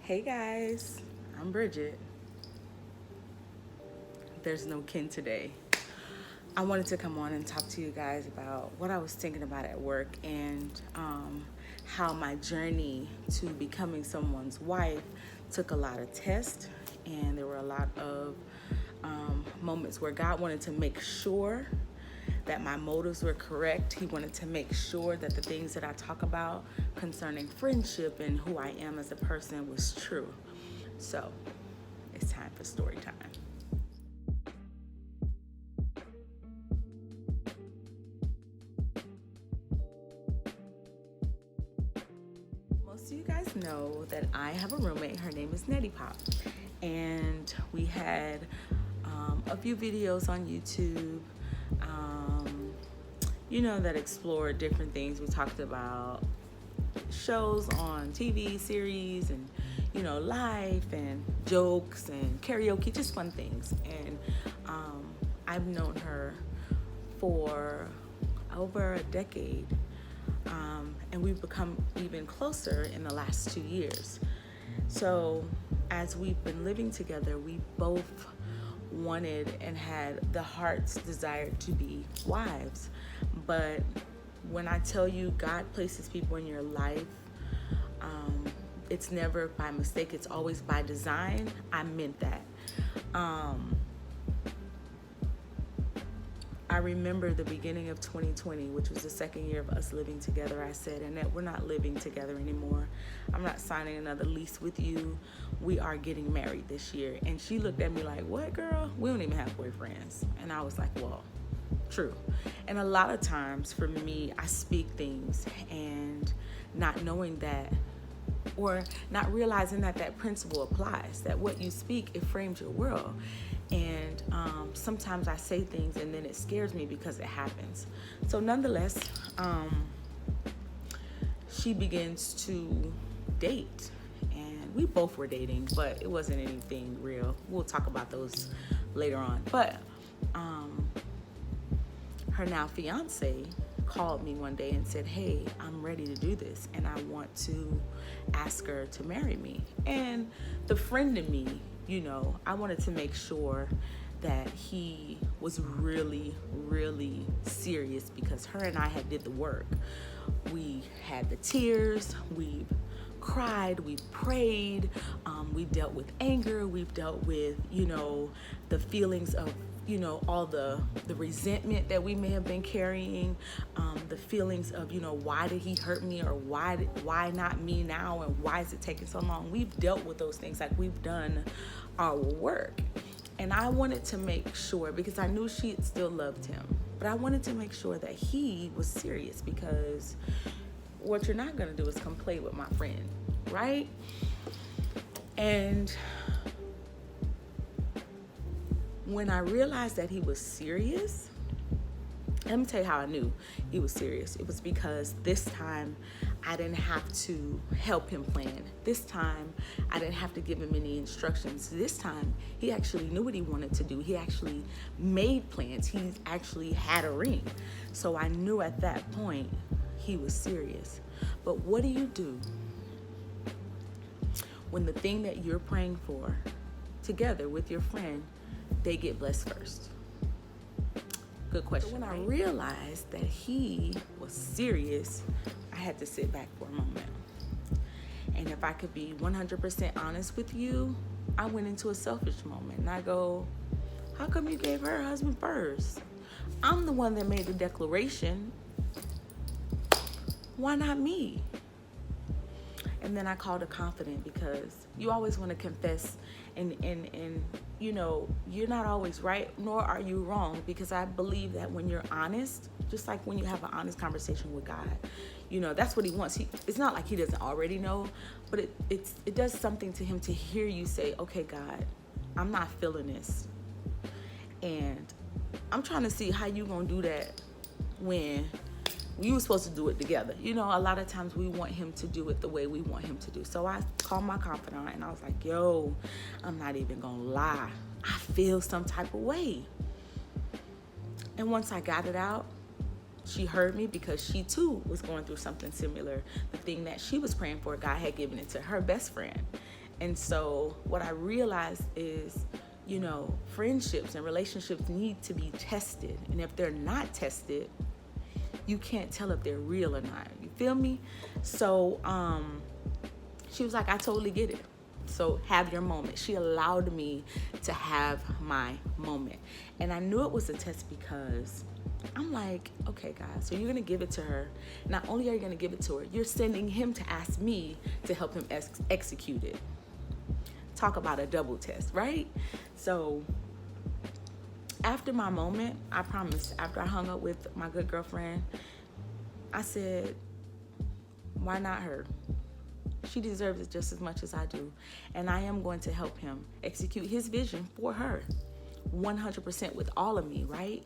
Hey guys, I'm Bridget. There's no Ken today. I wanted to come on and talk to you guys about what I was thinking about at work and how my journey to becoming someone's wife took a lot of tests, and there were a lot of moments where God wanted to make sure that my motives were correct. He wanted to make sure that the things that I talk about concerning friendship and who I am as a person was true. So it's time for story time. Most of you guys know that I have a roommate. Her name is Nettie Pop. And we had a few videos on YouTube, that explored different things. We talked about shows on TV series and, life and jokes and karaoke, just fun things. And I've known her for over a decade. And we've become even closer in the last 2 years. So as we've been living together, we both wanted and had the heart's desire to be wives. But when I tell you God places people in your life, it's never by mistake, it's always by design. I meant that. I remember the beginning of 2020, which was the second year of us living together. I said, Annette, we're not living together anymore. I'm not signing another lease with you. We are getting married this year. And she looked at me like, what, girl? We don't even have boyfriends. And I was like, well, true. And a lot of times for me, I speak things and not knowing that, or not realizing that principle applies, that what you speak, it frames your world. And sometimes I say things and then it scares me because it happens. So nonetheless, she begins to date, and we both were dating, but it wasn't anything real. We'll talk about those later on. But her now fiance called me one day and said, hey, I'm ready to do this and I want to ask her to marry me. And the friend in me, I wanted to make sure that he was really, really serious, because her and I had did the work. We had the tears, we've cried, we've prayed, we've dealt with anger, we've dealt with, the feelings of, all the resentment that we may have been carrying, the feelings of, why did he hurt me, or why not me now, and why is it taking so long? We've dealt with those things, like we've done our work. And I wanted to make sure, because I knew she still loved him, but I wanted to make sure that he was serious, because what you're not going to do is come play with my friend, right? And when I realized that he was serious, let me tell you how I knew he was serious. It was because this time I didn't have to help him plan. This time I didn't have to give him any instructions. This time he actually knew what he wanted to do. He actually made plans. He actually had a ring. So I knew at that point he was serious. But what do you do when the thing that you're praying for together with your friend, they get blessed first? Good question. So when I realized that he was serious, I had to sit back for a moment. And if I could be 100% honest with you, I went into a selfish moment. And I go, how come you gave her husband first? I'm the one that made the declaration. Why not me? And then I called a confidant, because you always want to confess and you're not always right, nor are you wrong, because I believe that when you're honest, just like when you have an honest conversation with God, that's what he wants. It's not like he doesn't already know, but it does something to him to hear you say, okay, God, I'm not feeling this. And I'm trying to see how you gonna do that when we were supposed to do it together. A lot of times we want him to do it the way we want him to do. So I called my confidant and I was like, yo, I'm not even gonna lie, I feel some type of way. And once I got it out, she heard me, because she too was going through something similar. The thing that she was praying for, God had given it to her best friend. And so what I realized is, friendships and relationships need to be tested. And if they're not tested, you can't tell if they're real or not. You feel me? So she was like, I totally get it. So have your moment. She allowed me to have my moment. And I knew it was a test because I'm like, okay, guys, so you're going to give it to her. Not only are you going to give it to her, you're sending him to ask me to help him execute it. Talk about a double test, right? So after my moment, I promise, after I hung up with my good girlfriend, I said, why not her? She deserves it just as much as I do. And I am going to help him execute his vision for her 100% with all of me, right?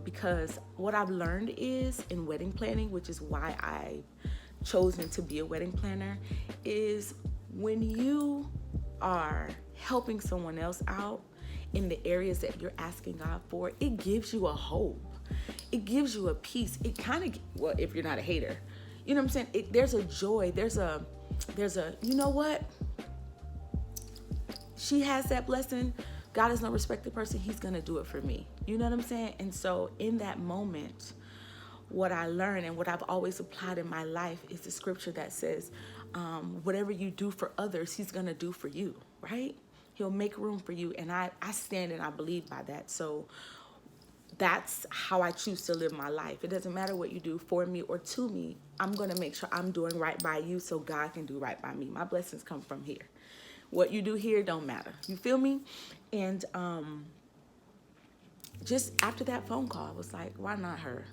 Because what I've learned is in wedding planning, which is why I've chosen to be a wedding planner, is when you are helping someone else out in the areas that you're asking God for, it gives you a hope. It gives you a peace. It kind of, well, if you're not a hater, you know what I'm saying? There's a joy. There's a, you know what? She has that blessing. God is no respected person. He's going to do it for me. You know what I'm saying? And so in that moment, what I learned and what I've always applied in my life is the scripture that says, whatever you do for others, he's going to do for you, right? He'll make room for you. And I stand and I believe by that. So that's how I choose to live my life. It doesn't matter what you do for me or to me. I'm going to make sure I'm doing right by you so God can do right by me. My blessings come from here. What you do here don't matter. You feel me? And just after that phone call, I was like, why not her?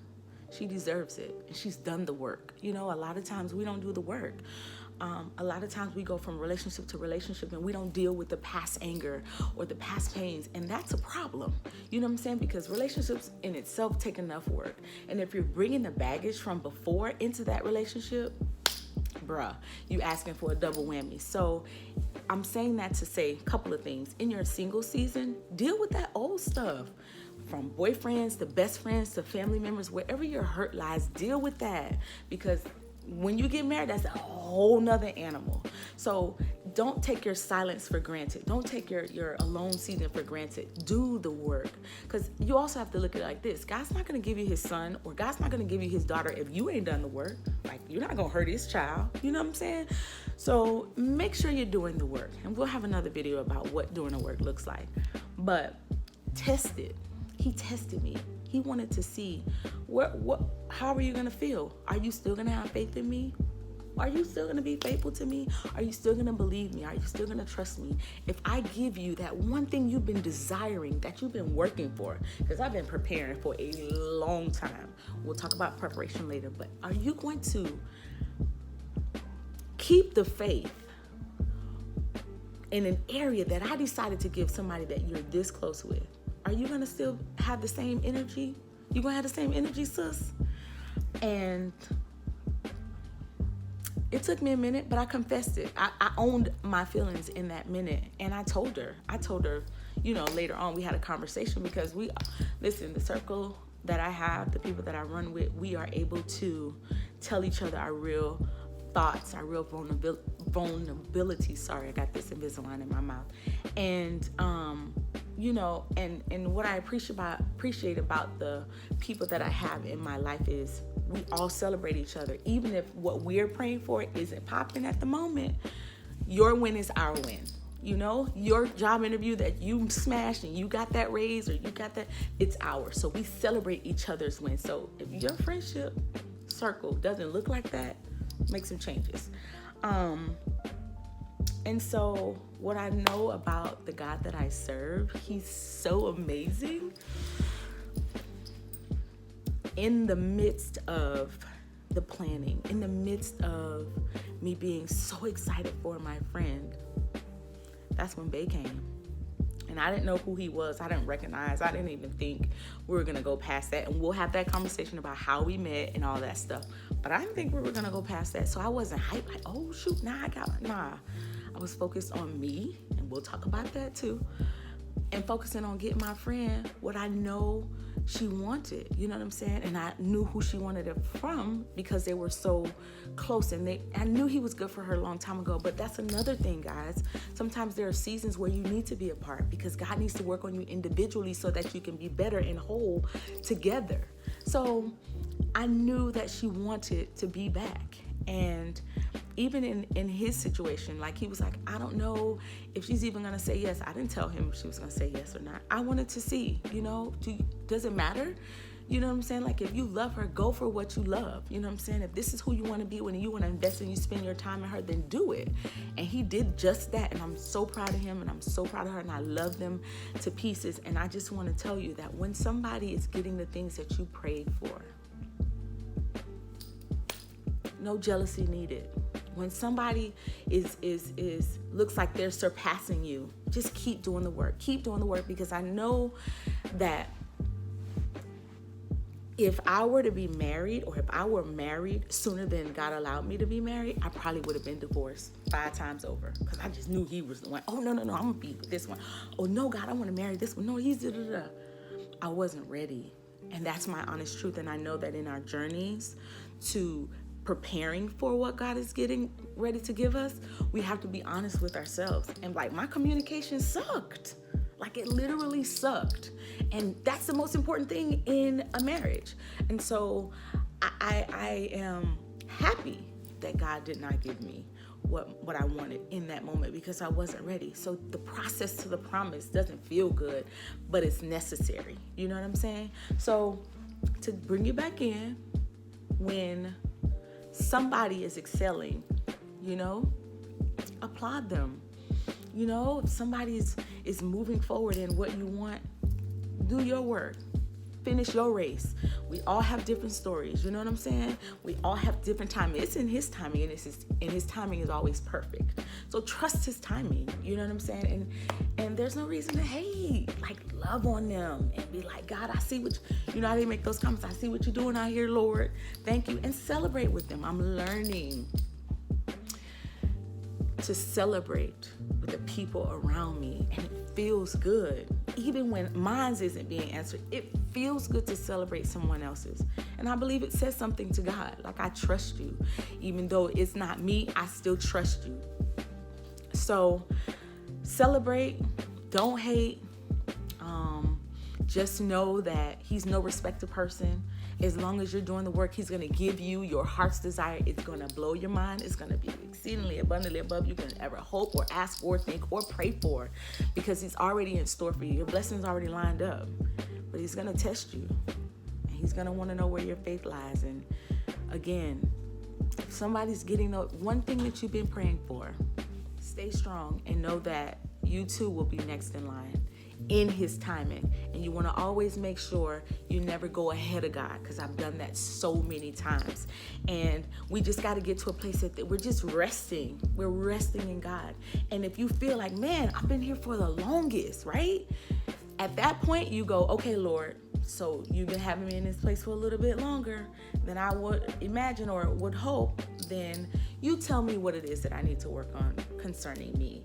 She deserves it. And she's done the work. A lot of times we don't do the work. A lot of times we go from relationship to relationship and we don't deal with the past anger or the past pains. And that's a problem. You know what I'm saying? Because relationships in itself take enough work. And if you're bringing the baggage from before into that relationship, bruh, you asking for a double whammy. So I'm saying that to say a couple of things. In your single season, deal with that old stuff. From boyfriends to best friends to family members, wherever your hurt lies, deal with that. Because when you get married, that's a whole nother animal. So don't take your silence for granted. Don't take your alone season for granted. Do the work. Because you also have to look at it like this. God's not going to give you his son or God's not going to give you his daughter if you ain't done the work. Like, you're not going to hurt his child. You know what I'm saying? So make sure you're doing the work. And we'll have another video about what doing the work looks like. But test it. He tested me. He wanted to see how are you going to feel? Are you still going to have faith in me? Are you still going to be faithful to me? Are you still going to believe me? Are you still going to trust me? If I give you that one thing you've been desiring, that you've been working for, because I've been preparing for a long time. We'll talk about preparation later, but are you going to keep the faith in an area that I decided to give somebody that you're this close with? Are you going to still have the same energy? You going to have the same energy, sis? And it took me a minute, but I confessed it. I owned my feelings in that minute. And I told her, later on we had a conversation because the circle that I have, the people that I run with, we are able to tell each other our real thoughts, our real vulnerability. Sorry, I got this Invisalign in my mouth. And, and what I appreciate about the people that I have in my life is we all celebrate each other. Even if what we're praying for isn't popping at the moment, your win is our win. Your job interview that you smashed and you got that raise or you got that, it's ours. So we celebrate each other's wins. So if your friendship circle doesn't look like that, make some changes. And so what I know about the God that I serve, he's so amazing. In the midst of the planning, in the midst of me being so excited for my friend, that's when Bay came. And I didn't know who he was. I didn't recognize. I didn't even think we were going to go past that. And we'll have that conversation about how we met and all that stuff. But I didn't think we were going to go past that. So I wasn't hyped like, oh, shoot, nah. I was focused on me. And we'll talk about that too. and focusing on getting my friend what I know she wanted, you know what I'm saying? And I knew who she wanted it from because they were so close, and I knew he was good for her a long time ago. But that's another thing, guys. Sometimes there are seasons where you need to be apart because God needs to work on you individually so that you can be better and whole together. So I knew that she wanted to be back. And even in his situation, like he was like, I don't know if she's even going to say yes. I didn't tell him if she was going to say yes or not. I wanted to see, does it matter? You know what I'm saying? Like, if you love her, go for what you love. You know what I'm saying? If this is who you want to be when you want to invest and you spend your time in her, then do it. And he did just that. And I'm so proud of him, and I'm so proud of her, and I love them to pieces. And I just want to tell you that when somebody is getting the things that you prayed for, no jealousy needed. When somebody is looks like they're surpassing you, just keep doing the work. Keep doing the work, because I know that if I were to be married, or if I were married sooner than God allowed me to be married, I probably would have been divorced 5 times over, because I just knew he was the one. Oh, no, I'm going to be with this one. Oh, no, God, I want to marry this one. No, he's da-da-da. I wasn't ready. And that's my honest truth. And I know that in our journeys to preparing for what God is getting ready to give us, we have to be honest with ourselves. And like, my communication sucked. Like, it literally sucked. And that's the most important thing in a marriage. And so I am happy that God did not give me what I wanted in that moment, because I wasn't ready. So the process to the promise doesn't feel good, but it's necessary. You know what I'm saying? So to bring you back in, when somebody is excelling, applaud them. If somebody is moving forward in what you want, do your work. Finish your race. We all have different stories. You know what I'm saying? We all have different timing. It's in his timing, and his timing is always perfect. So trust his timing. You know what I'm saying? And there's no reason to hate. Like, love on them and be like, God, I see what you know how they make those comments. I see what you're doing out here, Lord. Thank you. And celebrate with them. I'm learning to celebrate with the people around me, and it feels good. Even when mine isn't being answered, it feels good to celebrate someone else's. And I believe it says something to God. Like, I trust you. Even though it's not me, I still trust you. So celebrate, don't hate. Just know that he's no respecter person. As long as you're doing the work, he's going to give you your heart's desire. It's going to blow your mind. It's going to be exceedingly abundantly above you can ever hope or ask or think or pray for, because he's already in store for you. Your blessings already lined up, but he's going to test you, and he's going to want to know where your faith lies. And again, if somebody's getting the one thing that you've been praying for, stay strong and know that you too will be next in line in his timing. And you want to always make sure you never go ahead of God, because I've done that so many times. And we just got to get to a place that we're just resting. We're resting in God. And if you feel like, man, I've been here for the longest, right? At that point, you go, okay, Lord, so you've been having me in this place for a little bit longer than I would imagine or would hope. Then you tell me what it is that I need to work on concerning me.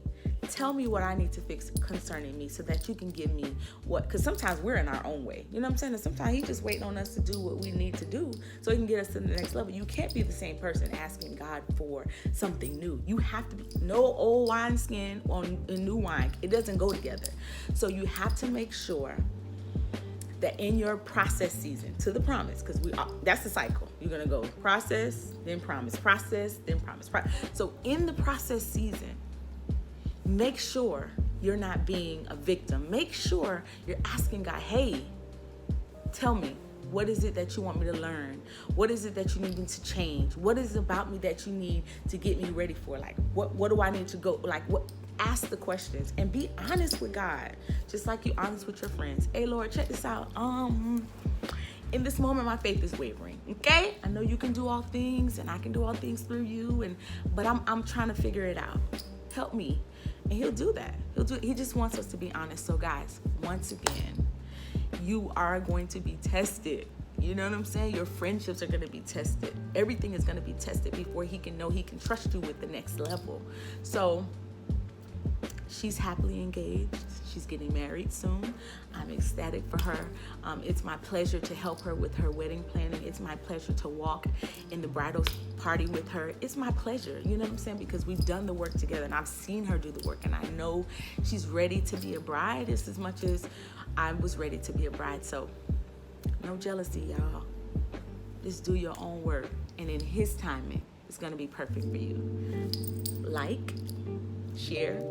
Tell me what I need to fix concerning me, so that you can give me because sometimes we're in our own way. You know what I'm saying? And sometimes he's just waiting on us to do what we need to do so he can get us to the next level. You can't be the same person asking God for something new. You have to be no old wineskin on new wine. It doesn't go together. So you have to make sure that in your process season to the promise, because that's the cycle. You're going to go process, then promise, process, then promise. So in the process season, make sure you're not being a victim. Make sure you're asking God, hey, tell me, what is it that you want me to learn? What is it that you need me to change? What is it about me that you need to get me ready for? Like, what do I need to go? Like, what? Ask the questions and be honest with God, just like you're honest with your friends. Hey, Lord, check this out. In this moment, my faith is wavering. Okay, I know you can do all things, and I can do all things through you. But I'm trying to figure it out. Help me. And he'll do that. He just wants us to be honest. So guys, once again, you are going to be tested. You know what I'm saying? Your friendships are going to be tested. Everything is going to be tested before he can know he can trust you with the next level. So She's happily engaged. She's getting married soon. I'm ecstatic for her. It's my pleasure to help her with her wedding planning. It's my pleasure to walk in the bridal party with her. It's my pleasure, you know what I'm saying? Because we've done the work together and I've seen her do the work, and I know she's ready to be a bride just as much as I was ready to be a bride. So no jealousy, y'all. Just do your own work, and in his timing, it's gonna be perfect for you. Like, share,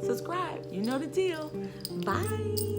subscribe. You know the deal. Bye.